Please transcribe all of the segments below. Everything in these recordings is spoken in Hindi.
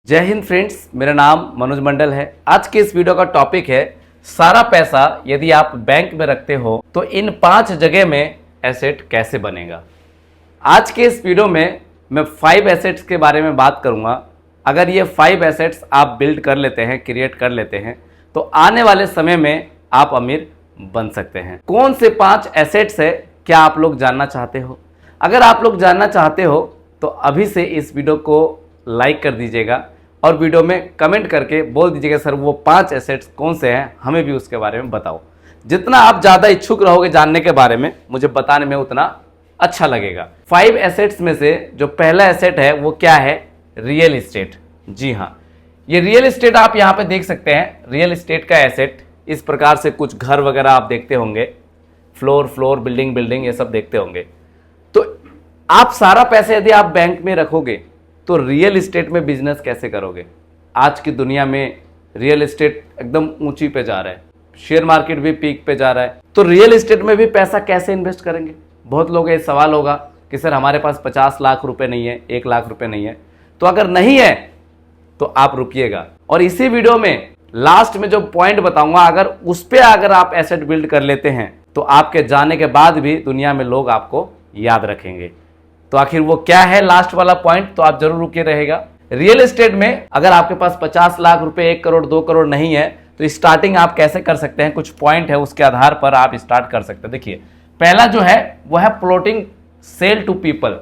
जय हिंद फ्रेंड्स, मेरा नाम मनोज मंडल है। आज के इस वीडियो का टॉपिक है सारा पैसा यदि आप बैंक में रखते हो तो इन 5 जगह में एसेट कैसे बनेगा। आज के इस वीडियो में मैं 5 एसेट्स के बारे में बात करूंगा। अगर ये 5 एसेट्स आप बिल्ड कर लेते हैं, क्रिएट कर लेते हैं तो आने वाले समय में आप अमीर बन सकते हैं। कौन से 5 एसेट्स है, क्या आप लोग जानना चाहते हो? अगर आप लोग जानना चाहते हो तो अभी से इस वीडियो को लाइक कर दीजिएगा और वीडियो में कमेंट करके बोल दीजिएगा सर वो 5 एसेट्स कौन से हैं, हमें भी उसके बारे में बताओ। जितना आप ज़्यादा इच्छुक रहोगे जानने के बारे में, मुझे बताने में उतना अच्छा लगेगा। 5 एसेट्स में से जो पहला एसेट है वो क्या है? Real estate. जी हाँ, ये रियल इस्टेट आप यहाँ पे देख सकते हैं। रियल इस्टेट का एसेट इस प्रकार से कुछ घर वगैरह आप देखते होंगे, फ्लोर बिल्डिंग ये सब देखते होंगे। तो आप सारा पैसा यदि आप बैंक में रखोगे तो रियल इस्टेट में बिजनेस कैसे करोगे? आज की दुनिया में रियल इस्टेट एकदम ऊंची पे जा रहा है, शेयर मार्केट भी पीक पे जा रहा है, तो रियल इस्टेट में भी पैसा कैसे इन्वेस्ट करेंगे? बहुत लोगों का ये सवाल होगा कि सर हमारे पास 50 लाख रुपए नहीं है, 1 लाख रुपए नहीं है। तो अगर नहीं है तो आप रुकिएगा और इसी वीडियो में लास्ट में जो पॉइंट बताऊंगा, अगर उस पर अगर आप एसेट बिल्ड कर लेते हैं तो आपके जाने के बाद भी दुनिया में लोग आपको याद रखेंगे। तो आखिर वो क्या है लास्ट वाला पॉइंट, तो आप जरूर रुके रहेगा। रियल एस्टेट में अगर आपके पास 50 लाख रुपए, 1 करोड़ 2 करोड़ नहीं है तो स्टार्टिंग आप कैसे कर सकते हैं? कुछ पॉइंट है, उसके आधार पर आप स्टार्ट कर सकते हैं। देखिए, पहला जो है वो है प्लॉटिंग सेल टू पीपल।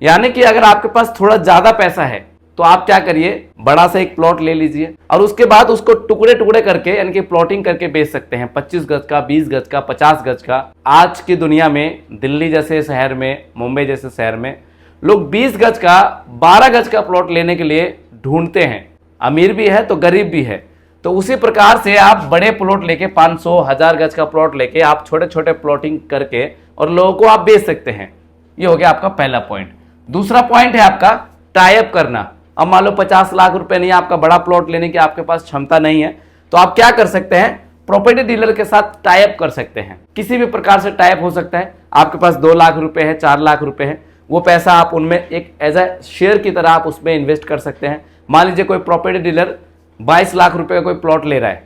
यानी कि अगर आपके पास थोड़ा ज्यादा पैसा है तो आप क्या करिए, बड़ा सा एक प्लॉट ले लीजिए और उसके बाद उसको टुकड़े टुकड़े करके यानी कि प्लॉटिंग करके बेच सकते हैं। 25 गज का, 20 गज का, 50 गज का। आज की दुनिया में दिल्ली जैसे शहर में, मुंबई जैसे शहर में लोग 20 गज का, 12 गज का प्लॉट लेने के लिए ढूंढते हैं। अमीर भी है तो गरीब भी है। तो उसी प्रकार से आप बड़े प्लॉट लेके 500, 1000 गज का प्लॉट लेके आप छोटे छोटे प्लॉटिंग करके और लोगों को आप बेच सकते हैं। ये हो गया आपका पहला पॉइंट। दूसरा पॉइंट है आपका टाई अप करना। अब मान लो 50 लाख रुपए नहीं है, आपका बड़ा प्लॉट लेने की आपके पास क्षमता नहीं है, तो आप क्या कर सकते हैं? प्रॉपर्टी डीलर के साथ टाई अप कर सकते हैं। किसी भी प्रकार से टाई अप हो सकता है। आपके पास 2 लाख रुपए है, 4 लाख रुपए है, वो पैसा आप उनमें एक एज ए शेयर की तरह आप उसमें इन्वेस्ट कर सकते हैं। मान लीजिए कोई प्रॉपर्टी डीलर 22 लाख रुपए का कोई प्लॉट ले रहा है,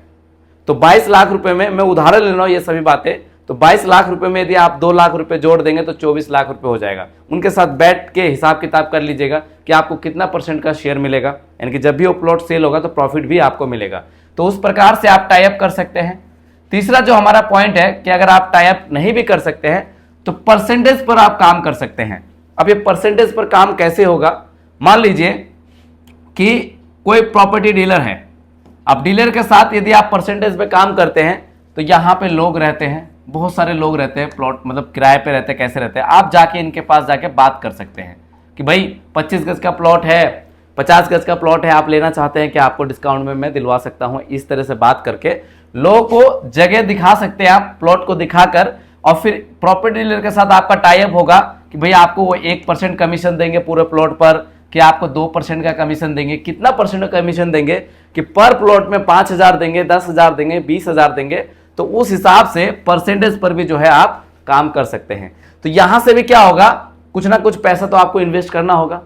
तो 22 लाख रुपए में, मैं उदाहरण ले रहा हूं ये सभी बातें, तो 22 लाख रुपए में यदि आप 2 लाख रुपए जोड़ देंगे तो 24 लाख रुपए हो जाएगा। उनके साथ बैठ के हिसाब किताब कर लीजिएगा कि आपको कितना % का शेयर मिलेगा, यानी कि जब भी वो प्लॉट सेल होगा तो प्रॉफिट भी आपको मिलेगा। तो उस प्रकार से आप टाई अप कर सकते हैं। तीसरा जो हमारा पॉइंट है कि अगर आप टाई अप नहीं भी कर सकते हैं तो परसेंटेज पर आप काम कर सकते हैं। अब ये परसेंटेज पर काम कैसे होगा? मान लीजिए कि कोई प्रॉपर्टी डीलर है, अब डीलर के साथ यदि आप परसेंटेज पे काम करते हैं तो यहाँ पे लोग रहते हैं, बहुत सारे लोग रहते हैं, प्लॉट मतलब किराए पे रहते हैं, कैसे रहते हैं, आप जाके इनके पास जाके बात कर सकते हैं कि भाई 25 गज का प्लॉट है, 50 गज का प्लॉट है, आप लेना चाहते हैं कि आपको डिस्काउंट में मैं दिलवा सकता हूं। इस तरह से बात करके लोगों को जगह दिखा सकते हैं आप, प्लॉट को दिखाकर, और फिर प्रॉपर्टी डीलर के साथ आपका टाई अप होगा कि भाई आपको वो 1% कमीशन देंगे पूरे प्लॉट पर, कि आपको 2% का कमीशन देंगे। कितना % का कमीशन देंगे कि पर प्लॉट में 5,000 देंगे, 10,000 देंगे, 20,000 देंगे। तो उस हिसाब से परसेंटेज पर भी जो है आप काम कर सकते हैं। तो यहां से भी क्या होगा, कुछ ना कुछ पैसा तो आपको इन्वेस्ट करना होगा।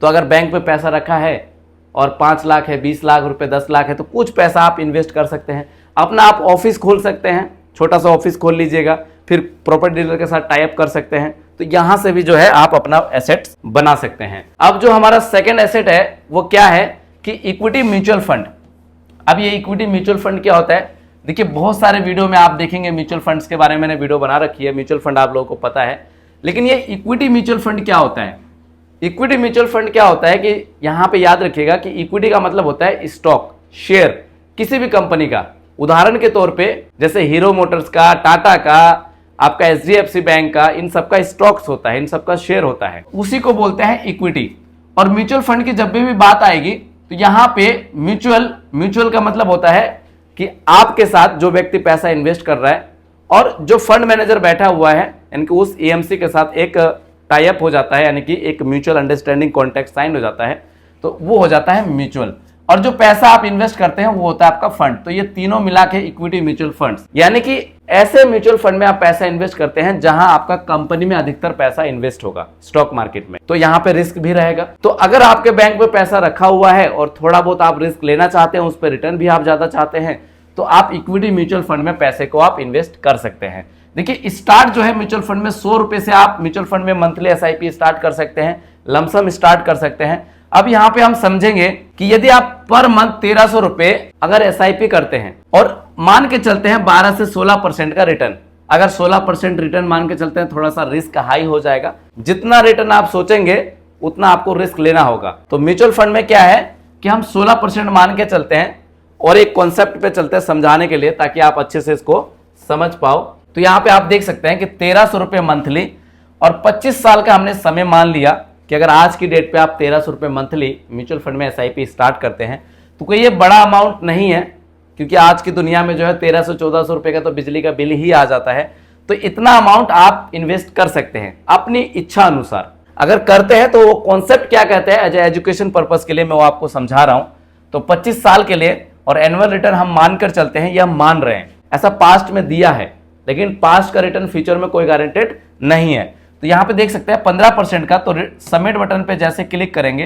तो अगर बैंक में पैसा रखा है और 5 लाख है, 20 लाख रुपए, 10 लाख है, तो कुछ पैसा आप इन्वेस्ट कर सकते हैं। अपना आप ऑफिस खोल सकते हैं, छोटा सा ऑफिस खोल लीजिएगा, फिर प्रॉपर्टी डीलर के साथ टाई अप कर सकते हैं। तो यहां से भी जो है आप अपना एसेट बना सकते हैं। अब जो हमारा सेकेंड एसेट है वो क्या है कि इक्विटी म्यूचुअल फंड। अब ये इक्विटी म्यूचुअल फंड क्या होता है? देखिए, बहुत सारे वीडियो में आप देखेंगे म्यूचुअल फंड्स के बारे में, मैंने वीडियो बना रखी है, म्यूचुअल फंड आप लोगों को पता है। लेकिन ये इक्विटी म्यूचुअल फंड क्या होता है? इक्विटी म्यूचुअल फंड क्या होता है कि यहां पे याद रखिएगा कि इक्विटी का मतलब होता है स्टॉक, शेयर, किसी भी कंपनी का। उदाहरण के तौर पे जैसे हीरो मोटर्स का, टाटा का, आपका HDFC बैंक का, इन सबका स्टॉक्स होता है, इन सबका शेयर होता है, उसी को बोलते हैं इक्विटी। और म्यूचुअल फंड की जब भी बात आएगी तो यहाँ पे म्यूचुअल का मतलब होता है कि आपके साथ जो व्यक्ति पैसा इन्वेस्ट कर रहा है और जो फंड मैनेजर बैठा हुआ है, यानी कि उस AMC के साथ एक टाई अप हो जाता है, यानी कि एक म्यूचुअल अंडरस्टैंडिंग कॉन्ट्रैक्ट साइन हो जाता है, तो वो हो जाता है म्यूचुअल। और जो पैसा आप इन्वेस्ट करते हैं वो होता है आपका फंड। तो ये तीनों मिला के इक्विटी म्यूचुअल फंड्स, यानी कि ऐसे म्यूचुअल फंड में आप पैसा इन्वेस्ट करते हैं जहां आपका कंपनी में अधिकतर पैसा इन्वेस्ट होगा, स्टॉक मार्केट में, तो यहां पे रिस्क भी रहेगा। तो अगर आपके बैंक में पैसा रखा हुआ है और थोड़ा बहुत आप रिस्क लेना चाहते हैं, उस पर रिटर्न भी आप ज्यादा चाहते हैं, तो आप इक्विटी म्यूचुअल फंड में पैसे को आप इन्वेस्ट कर सकते हैं। देखिए, स्टार्ट जो है म्यूचुअल फंड में 100 रुपए से आप म्यूचुअल फंड में मंथली एसआईपी स्टार्ट कर सकते हैं, लमसम स्टार्ट कर सकते हैं। अब यहाँ पे हम समझेंगे कि यदि आप पर मंथ 1300 रुपए अगर एसआईपी करते हैं और मान के चलते हैं 12 से 16% का रिटर्न, अगर 16% रिटर्न मान के चलते हैं, थोड़ा सा रिस्क हाई हो जाएगा। जितना रिटर्न आप सोचेंगे उतना आपको रिस्क लेना होगा। तो म्यूचुअल फंड में क्या है कि हम 16% मान के चलते हैं और एक कॉन्सेप्ट पे चलते हैं समझाने के लिए, ताकि आप अच्छे से इसको समझ पाओ। तो यहाँ पे आप देख सकते हैं कि 1300 रुपए मंथली और 25 साल का हमने समय मान लिया कि अगर आज की डेट पे आप 1300 रुपए मंथली म्यूचुअल फंड में एसआईपी स्टार्ट करते हैं, तो कोई ये बड़ा अमाउंट नहीं है, क्योंकि आज की दुनिया में जो है 1300-1400 रुपए का तो बिजली का बिल ही आ जाता है। तो इतना अमाउंट आप इन्वेस्ट कर सकते हैं अपनी इच्छा अनुसार। अगर करते हैं तो वो कॉन्सेप्ट क्या कहते हैं, एज एजुकेशन पर्पज के लिए मैं वो आपको समझा रहा हूं। तो 25 साल के लिए और एनुअल रिटर्न हम मानकर चलते हैं, या मान रहे हैं, ऐसा पास्ट में दिया है, लेकिन पास्ट का रिटर्न फ्यूचर में कोई गारंटेड नहीं है। तो यहां पे देख सकते हैं 15% का। तो सबमिट बटन पे जैसे क्लिक करेंगे,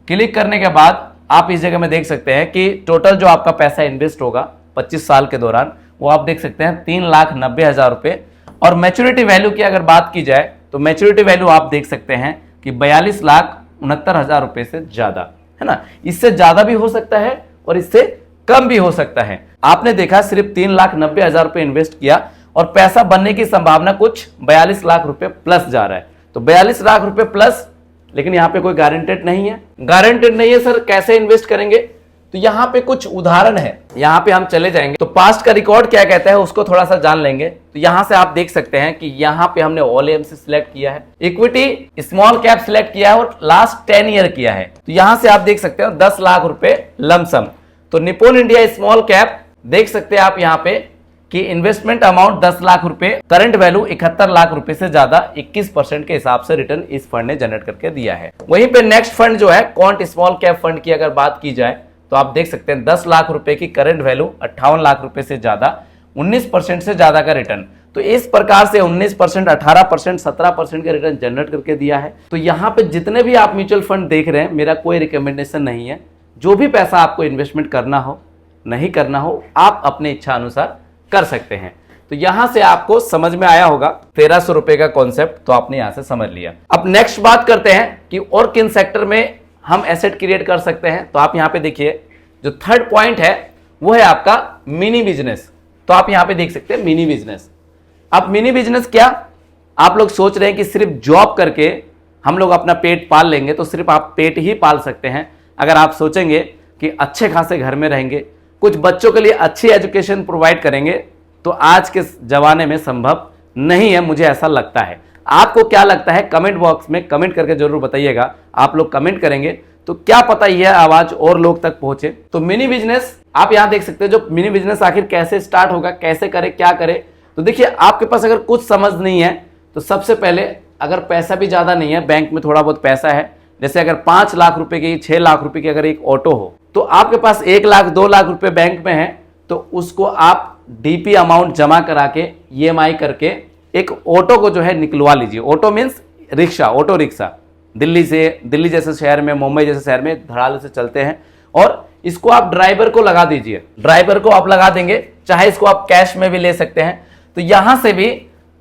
क्लिक करने के बाद आप इस जगह में देख सकते हैं कि टोटल जो आपका पैसा इन्वेस्ट होगा 25 साल के दौरान, वो आप देख सकते हैं 3,90,000 रुपए। और मैच्योरिटी वैल्यू की अगर बात की जाए तो मैच्योरिटी वैल्यू आप देख सकते हैं कि 42,69,000 रुपए से ज्यादा, है ना। इससे ज्यादा भी हो सकता है और इससे कम भी हो सकता है। आपने देखा सिर्फ 3,90,000 रुपए इन्वेस्ट किया और पैसा बनने की संभावना कुछ 42 लाख रुपए प्लस जा रहा है। तो 42 लाख रुपए प्लस, लेकिन यहां पे कोई गारंटेड नहीं है। गारंटेड नहीं है सर, कैसे इन्वेस्ट करेंगे? तो यहां पे कुछ उदाहरण है, यहां पे हम चले जाएंगे तो पास्ट का रिकॉर्ड क्या कहता है उसको थोड़ा सा जान लेंगे। तो यहां से आप देख सकते हैं कि यहां पे हमने ऑल एमसी सिलेक्ट किया है, इक्विटी स्मॉल कैप सिलेक्ट किया है और लास्ट 10 ईयर किया है। तो यहां से आप देख सकते हो 10 लाख रुपए लमसम। तो निप्पॉन इंडिया स्मॉल कैप देख सकते हैं आप यहां पे कि इन्वेस्टमेंट अमाउंट 10 लाख रुपए, करंट वैल्यू 71 लाख रुपए से ज्यादा 21% के हिसाब से रिटर्न इस फंड ने जनरेट करके दिया है। वहीं पे नेक्स्ट फंड जो है क्वांट स्मॉल कैप फंड की अगर बात की जाए तो आप देख सकते हैं 10 लाख रुपए की करंट वैल्यू, 58 लाख रुपए से ज्यादा, 19% से ज्यादा का रिटर्न। तो इस प्रकार से 19%, 18%, 17% का रिटर्न जनरेट करके दिया है। तो यहाँ पे जितने भी आप म्यूचुअल फंड देख रहे हैं, मेरा कोई रिकमेंडेशन नहीं है। जो भी पैसा आपको इन्वेस्टमेंट करना हो, नहीं करना हो, आप अपने इच्छा अनुसार कर सकते हैं। तो यहां से आपको समझ में आया होगा 1300 रुपए का कॉन्सेप्ट, तो आपने यहां से समझ लिया। अब नेक्स्ट बात करते हैं कि और किन सेक्टर में हम एसेट क्रिएट कर सकते हैं। तो आप यहां पे देखिए, जो थर्ड पॉइंट है वो है आपका मिनी बिजनेस। तो आप यहां पे देख सकते हैं मिनी बिजनेस। अब मिनी बिजनेस क्या, आप लोग सोच रहे हैं कि सिर्फ जॉब करके हम लोग अपना पेट पाल लेंगे, तो सिर्फ आप पेट ही पाल सकते हैं अगर आप सोचेंगे कि अच्छे खासे घर में रहेंगे, कुछ बच्चों के लिए अच्छी एजुकेशन प्रोवाइड करेंगे, तो आज के जमाने में संभव नहीं है, मुझे ऐसा लगता है। आपको क्या लगता है कमेंट बॉक्स में कमेंट करके जरूर बताइएगा। आप लोग कमेंट करेंगे तो क्या पता यह आवाज और लोग तक पहुंचे। तो मिनी बिजनेस आप यहां देख सकते हैं, जो मिनी बिजनेस आखिर कैसे स्टार्ट होगा, कैसे करे, क्या करे। तो देखिए, आपके पास अगर कुछ समझ नहीं है तो सबसे पहले, अगर पैसा भी ज्यादा नहीं है, बैंक में थोड़ा बहुत पैसा है, जैसे अगर 5 लाख रुपए की, 6 लाख रुपए की अगर एक ऑटो हो, तो आपके पास 1 लाख 2 लाख रुपए बैंक में है, तो उसको आप डीपी अमाउंट जमा करा के ईएमआई करके एक ऑटो को जो है निकलवा लीजिए। Auto means rickshaw, auto rickshaw. Delhi जैसे शहर में, मुंबई जैसे शहर में धड़ाले से चलते हैं, और इसको आप ड्राइवर को लगा दीजिए। ड्राइवर को आप लगा देंगे, चाहे इसको आप कैश में भी ले सकते हैं। तो यहां से भी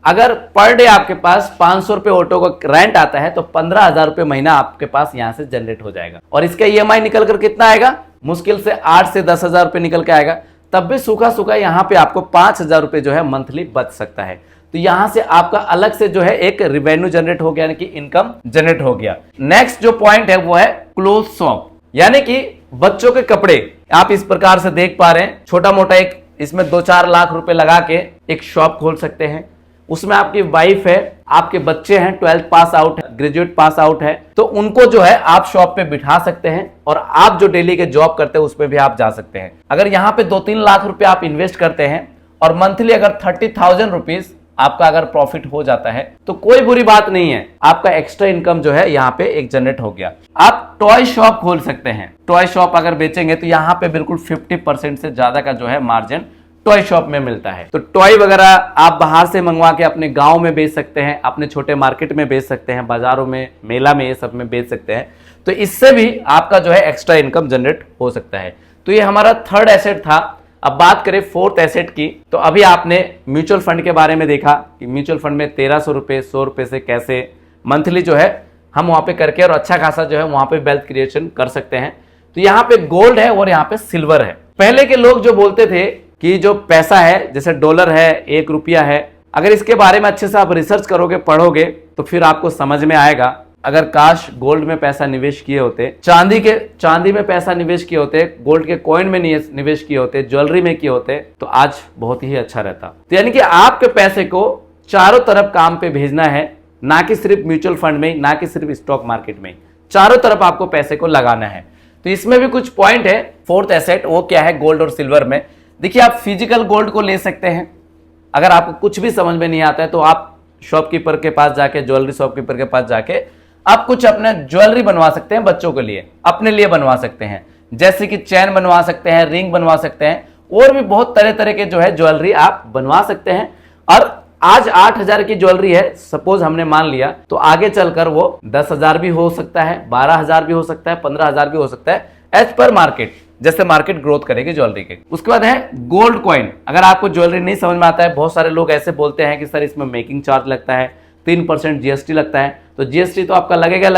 अगर पर डे आपके पास 500 रुपए ऑटो का रेंट आता है, तो 15,000 रुपए महीना आपके पास यहां से जनरेट हो जाएगा। और इसका ईएमआई निकल कर कितना आएगा, मुश्किल से 8 से 10,000 रुपए निकल के आएगा। तब भी सूखा सूखा यहाँ पे आपको 5,000 रुपए जो है मंथली बच सकता है। तो यहां से आपका अलग से जो है एक रेवेन्यू जनरेट हो गया, यानी कि इनकम जनरेट हो गया। नेक्स्ट जो पॉइंट है वो है क्लोथ शॉप, यानी कि बच्चों के कपड़े। आप इस प्रकार से देख पा रहे हैं, छोटा मोटा एक इसमें 2-4 लाख रुपए लगा के एक शॉप खोल सकते हैं। उसमें आपकी वाइफ है, आपके बच्चे हैं, 12th पास आउट है, ग्रेजुएट पास आउट है, तो उनको जो है आप शॉप पे बिठा सकते हैं और आप जो डेली के जॉब करते हैं उसमें भी आप जा सकते हैं। अगर यहाँ पे 2-3 लाख रुपए आप इन्वेस्ट करते हैं और मंथली अगर 30,000 रुपीज आपका अगर प्रॉफिट हो जाता है तो कोई बुरी बात नहीं है, आपका एक्स्ट्रा इनकम जो है यहाँ पे एक जनरेट हो गया। आप टॉय शॉप खोल सकते हैं, टॉय शॉप अगर बेचेंगे तो यहाँ पे बिल्कुल 50% से ज्यादा का जो है मार्जिन टॉय शॉप में मिलता है। तो टॉय वगैरह आप बाहर से मंगवा के अपने गांव में बेच सकते हैं, अपने छोटे मार्केट में बेच सकते हैं, बाजारों में, मेला में, ये सब में बेच सकते हैं। तो इससे भी आपका जो है एक्स्ट्रा इनकम जनरेट हो सकता है। तो ये हमारा थर्ड एसेट था। अब बात करें फोर्थ एसेट की, तो अभी आपने म्यूचुअल फंड के बारे में देखा कि म्यूचुअल फंड में 1300 रुपए, 100 रुपए से कैसे मंथली जो है हम वहां पे करके और अच्छा खासा जो है वहां पे वेल्थ क्रिएशन कर सकते हैं। तो यहाँ पे गोल्ड है और यहाँ पे सिल्वर है। पहले के लोग जो बोलते थे कि जो पैसा है, जैसे डॉलर है, 1 रुपया है, अगर इसके बारे में अच्छे से आप रिसर्च करोगे, पढ़ोगे, तो फिर आपको समझ में आएगा अगर काश गोल्ड में पैसा निवेश किए होते, चांदी में पैसा निवेश किए होते, गोल्ड के कॉइन में निवेश किए होते, ज्वेलरी में किए होते, तो आज बहुत ही अच्छा रहता। तो यानी कि आपके पैसे को चारों तरफ काम पे भेजना है, ना कि सिर्फ म्यूचुअल फंड में, ना कि सिर्फ स्टॉक मार्केट में, चारों तरफ आपको पैसे को लगाना है। तो इसमें भी कुछ पॉइंट है। फोर्थ एसेट वो क्या है गोल्ड और सिल्वर में? देखिए, आप फिजिकल गोल्ड को ले सकते हैं। अगर आपको कुछ भी समझ में नहीं आता है तो आप शॉपकीपर के पास जाके, ज्वेलरी शॉपकीपर के पास जाके आप कुछ अपना ज्वेलरी बनवा सकते हैं, बच्चों के लिए, अपने लिए बनवा सकते हैं। जैसे कि चैन बनवा सकते हैं, रिंग बनवा सकते हैं, और भी बहुत तरह तरह के जो है ज्वेलरी आप बनवा सकते हैं। और आज 8000 की ज्वेलरी है, सपोज हमने मान लिया, तो आगे चलकर वो 10,000 भी हो सकता है, 12,000 भी हो सकता है, 15,000 भी हो सकता है, एज पर मार्केट, जैसे मार्केट ग्रोथ करेगी ज्वेलरी के। उसके बाद है गोल्ड कॉइन। अगर आपको ज्वेलरी नहीं समझ में आता है, बहुत सारे लोग ऐसे बोलते हैं कि सर इसमें मेकिंग चार्ज लगता है, 3% जीएसटी लगता है। तो जीएसटी तो आपका लगेगा,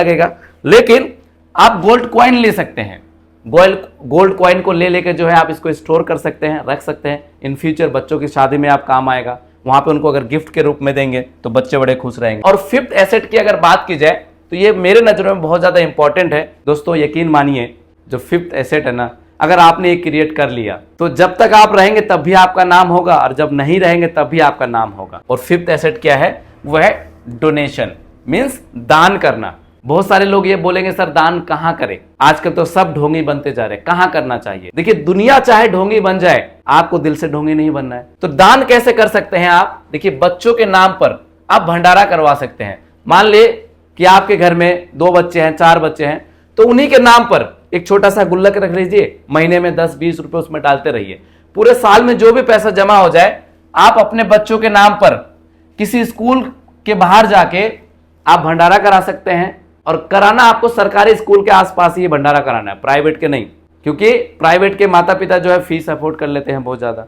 लेकिन आप गोल्ड कॉइन ले सकते हैं। गोल्ड कॉइन को ले लेकर जो है आप इसको स्टोर कर सकते हैं, रख सकते हैं। इन फ्यूचर बच्चों की शादी में आप काम आएगा, वहां पे उनको अगर गिफ्ट के रूप में देंगे तो बच्चे बड़े खुश रहेंगे। और फिफ्थ एसेट की अगर बात की जाए तो ये मेरे नजरों में बहुत ज्यादा इंपॉर्टेंट है दोस्तों। यकीन मानिए, जो फिफ्थ एसेट है ना, अगर आपने ये क्रिएट कर लिया तो जब तक आप रहेंगे तब भी आपका नाम होगा, और जब नहीं रहेंगे तब भी आपका नाम होगा। और फिफ्थ एसेट क्या है? वो है डोनेशन, मींस दान करना। बहुत सारे लोग ये बोलेंगे सर दान कहां करें, आजकल तो सब ढोंगी बनते जा रहे हैं, कहां करना चाहिए? देखिए, दुनिया चाहे ढोंगी बन जाए, आपको दिल से ढोंगी नहीं बनना है। तो दान कैसे कर सकते हैं आप? देखिए, बच्चों के नाम पर आप भंडारा करवा सकते हैं। मान ले कि आपके घर में 2 बच्चे हैं, 4 बच्चे हैं, तो उन्हीं के नाम पर एक छोटा सा गुल्लक रख लीजिए, महीने में 10-20 रुपए उसमें डालते रहिए। पूरे साल में जो भी पैसा जमा हो जाए, आप अपने बच्चों के नाम पर किसी स्कूल के बाहर जाके आप भंडारा करा सकते हैं। और कराना आपको सरकारी स्कूल के आसपास ही भंडारा कराना है, प्राइवेट के नहीं, क्योंकि प्राइवेट के माता पिता जो है फीस अफोर्ड कर लेते हैं बहुत ज्यादा,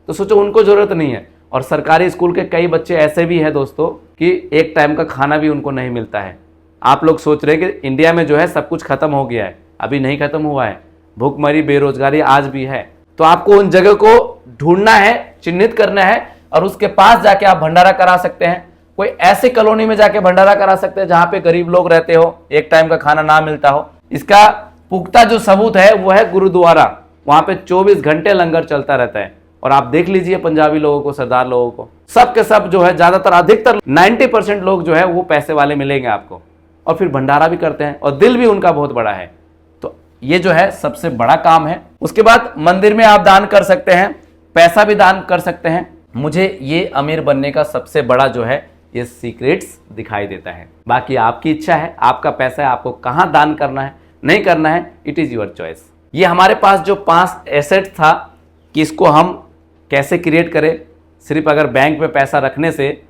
तो सोचो उनको जरूरत नहीं है। और सरकारी स्कूल के कई बच्चे ऐसे भी हैं दोस्तों कि एक टाइम का खाना भी उनको नहीं मिलता है। आप लोग सोच रहे हैं कि इंडिया में जो है सब कुछ खत्म हो गया है, अभी नहीं खत्म हुआ है। भूखमरी, बेरोजगारी आज भी है। तो आपको उन जगह को ढूंढना है, चिन्हित करना है, और उसके पास जाके आप भंडारा करा सकते हैं। कोई ऐसी कॉलोनी में जाके भंडारा करा सकते हैं जहां पे गरीब लोग रहते हो, एक टाइम का खाना ना मिलता हो। इसका पुख्ता जो सबूत है वो है गुरुद्वारा। वहां पे 24 घंटे लंगर चलता रहता है। और आप देख लीजिए पंजाबी लोगों को, सरदार लोगों को, सब के सब जो है, ज्यादातर, अधिकतर 90% लोग जो है वो पैसे वाले मिलेंगे आपको, और फिर भंडारा भी करते हैं, और दिल भी उनका बहुत बड़ा है। तो ये जो है सबसे बड़ा काम है। उसके बाद मंदिर में आप दान कर सकते हैं, पैसा भी दान कर सकते हैं। मुझे ये अमीर बनने का सबसे बड़ा जो है ये सीक्रेट्स दिखाई देता है। बाकी आपकी इच्छा है, आपका पैसा है, आपको कहां दान करना है, नहीं करना है, इट इज योर चॉइस। ये हमारे पास जो 5 एसेट था कि इसको हम कैसे क्रिएट करें, सिर्फ अगर बैंक में पैसा रखने से,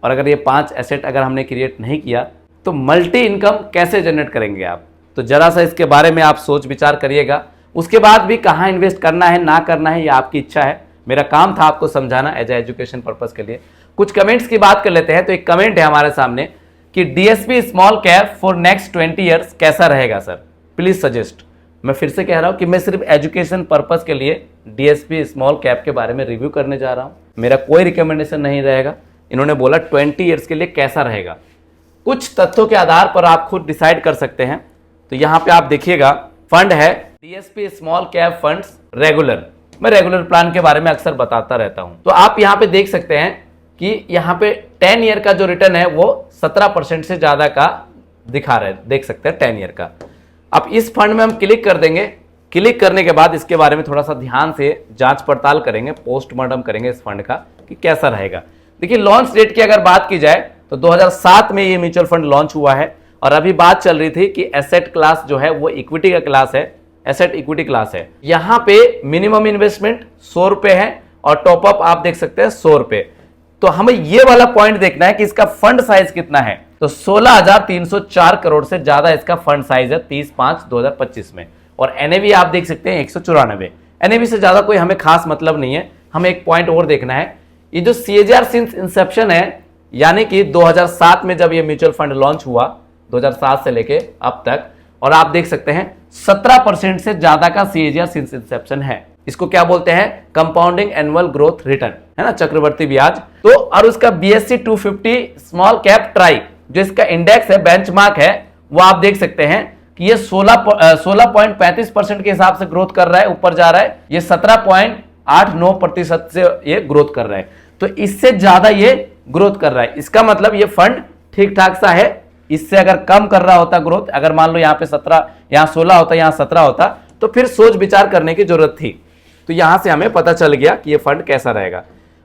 और अगर ये 5 एसेट अगर हमने क्रिएट नहीं किया तो मल्टी इनकम कैसे जनरेट करेंगे आप? तो जरा सा इसके बारे में आप सोच विचार करिएगा। उसके बाद भी कहाँ इन्वेस्ट करना है, ना करना है, ये आपकी इच्छा है। मेरा काम था आपको समझाना एज ए एजुकेशन पर्पस के लिए। कुछ कमेंट्स की बात कर लेते हैं। तो एक कमेंट है हमारे सामने कि DSP small cap for next 20 years कैसा रहेगा सर, प्लीज सजेस्ट। मैं फिर से कह रहा हूं कि मैं सिर्फ एजुकेशन पर्पस के लिए डीएसपी स्मॉल कैप के बारे में रिव्यू करने जा रहा हूं, मेरा कोई रिकमेंडेशन नहीं रहेगा। इन्होंने बोला 20 ईयर्स के लिए कैसा रहेगा, कुछ तथ्यों के आधार पर आप खुद डिसाइड कर सकते हैं। तो यहां पे आप देखिएगा, फंड है DSP small cap funds regular. मैं रेगुलर प्लान के बारे में अक्सर बताता रहता हूं। तो आप यहां पे देख सकते हैं कि यहां पे 10 ईयर का जो रिटर्न है वो 17% से ज्यादा का दिखा रहे हैं, देख सकते हैं 10 ईयर का। अब इस फंड में हम क्लिक कर देंगे। क्लिक करने के बाद इसके बारे में थोड़ा सा ध्यान से जांच पड़ताल करेंगे, पोस्टमार्टम करेंगे इस फंड का कि कैसा रहेगा। देखिए लॉन्च डेट की अगर बात की जाए तो 2007 में ये म्यूचुअल फंड लॉन्च हुआ है और अभी बात चल रही थी कि एसेट क्लास जो है वो इक्विटी का क्लास है, एसेट इक्विटी क्लास है। यहां पे मिनिमम इन्वेस्टमेंट 100 रुपए है और टॉपअप आप देख सकते हैं 100 रुपए। तो हमें ये वाला पॉइंट देखना है कि इसका फंड साइज कितना है। तो 16,304 करोड़ से ज्यादा इसका फंड साइज है 30/5/2025 में। और एनएवी आप देख सकते हैं 194। एनएवी से ज्यादा कोई हमें खास मतलब नहीं है। हमें एक पॉइंट और देखना है, ये जो सीएजीआर सिंस इंसेप्शन है, यानी कि 2007 में जब ये म्यूचुअल फंड लॉन्च हुआ, 2007 से लेके अब तक, और आप देख सकते हैं 17% से ज्यादा का सीएजीआर सिंस इंसेप्शन है। इसको क्या बोलते हैं? कंपाउंडिंग एनुअल ग्रोथ रिटर्न, है ना, चक्रवर्ती ब्याज। तो और उसका बीएससी 250 स्मॉल कैप ट्राई जो इसका इंडेक्स है, बेंचमार्क है, वो आप देख सकते हैं कि ये 16.35% के हिसाब से ग्रोथ कर रहा है, ऊपर जा रहा है। ये 17.89% से ये ग्रोथ कर रहा है। तो इससे ज्यादा ये ग्रोथ कर रहा है। इसका मतलब ये फंड ठीक ठाक सा है। इससे अगर कम कर रहा होता ग्रोथ, अगर मान लो यहाँ पे 17, यहाँ 16 होता, यहाँ 17 होता, तो फिर सोच विचार करने की जरूरत थी। तो यहां से हमें पता चल गया कि ये फंड कैसा रहेगा।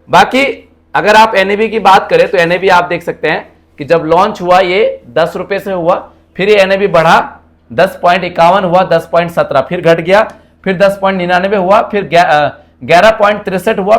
बाकी अगर आप एनएवी की बात करें तो एनएवी आप देख सकते हैं कि जब लॉन्च हुआ ये 10 रुपए से हुआ, फिर ये एनएवी बढ़ा 10.51 हुआ, 10.17 फिर घट गया, फिर 10.99 हुआ, फिर 11.63 हुआ,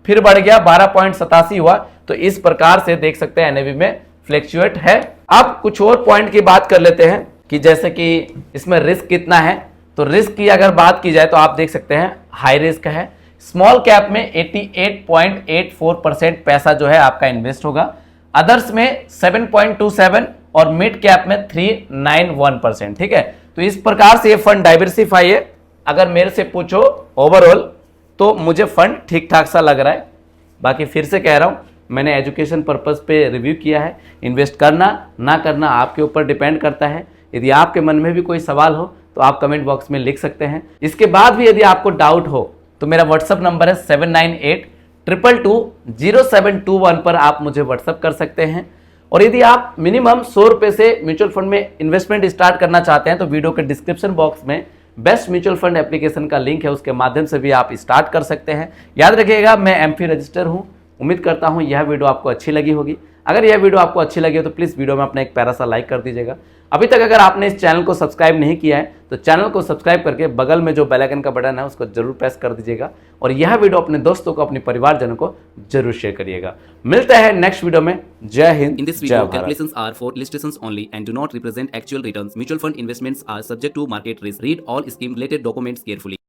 फिर बढ़ गया 12.87 हुआ। तो इस प्रकार से देख सकते हैं एनएवी में फ्लैक्चुएट है। अब कुछ और पॉइंट की बात कर लेते हैं कि जैसे कि इसमें रिस्क कितना है। तो रिस्क की अगर बात की जाए तो आप देख सकते हैं हाई रिस्क है। स्मॉल कैप में 88.84% पैसा जो है आपका इन्वेस्ट होगा, अदर्स में 7.27 और मिड कैप में 391%। ठीक है, तो इस प्रकार से ये फंड डाइवर्सिफाई है। अगर मेरे से पूछो ओवरऑल तो मुझे फंड ठीक ठाक सा लग रहा है। बाकी फिर से कह रहा हूं, मैंने एजुकेशन पर्पस पे रिव्यू किया है। इन्वेस्ट करना ना करना आपके ऊपर डिपेंड करता है। यदि आपके मन में भी कोई सवाल हो तो आप कमेंट बॉक्स में लिख सकते हैं। इसके बाद भी यदि आपको डाउट हो तो मेरा व्हाट्सअप नंबर है 7982220721 पर आप मुझे व्हाट्सअप कर सकते हैं। और यदि आप मिनिमम 100 रुपए से म्यूचुअल फंड में इन्वेस्टमेंट स्टार्ट करना चाहते हैं तो वीडियो के डिस्क्रिप्शन बॉक्स में बेस्ट म्यूचुअल फंड एप्लीकेशन का लिंक है, उसके माध्यम से भी आप स्टार्ट कर सकते हैं। याद रखिएगा, मैं एमफी रजिस्टर हूं। उम्मीद करता हूं यह वीडियो आपको अच्छी लगी होगी। अगर यह वीडियो आपको अच्छी लगी हो तो प्लीज़ वीडियो में अपना एक प्यारा सा लाइक कर दीजिएगा। अभी तक अगर आपने इस चैनल को सब्सक्राइब नहीं किया है तो चैनल को सब्सक्राइब करके बगल में जो बेल आइकन का बटन है उसको जरूर प्रेस कर दीजिएगा। और यह वीडियो अपने दोस्तों को, अपने परिवारजनों को जरूर शेयर करिएगा। मिलता है नेक्स्ट वीडियो में। जय Hind. In this video, calculations are for illustrations only and do not represent actual returns. Mutual fund investments are subject to market risk. Read all scheme related documents carefully.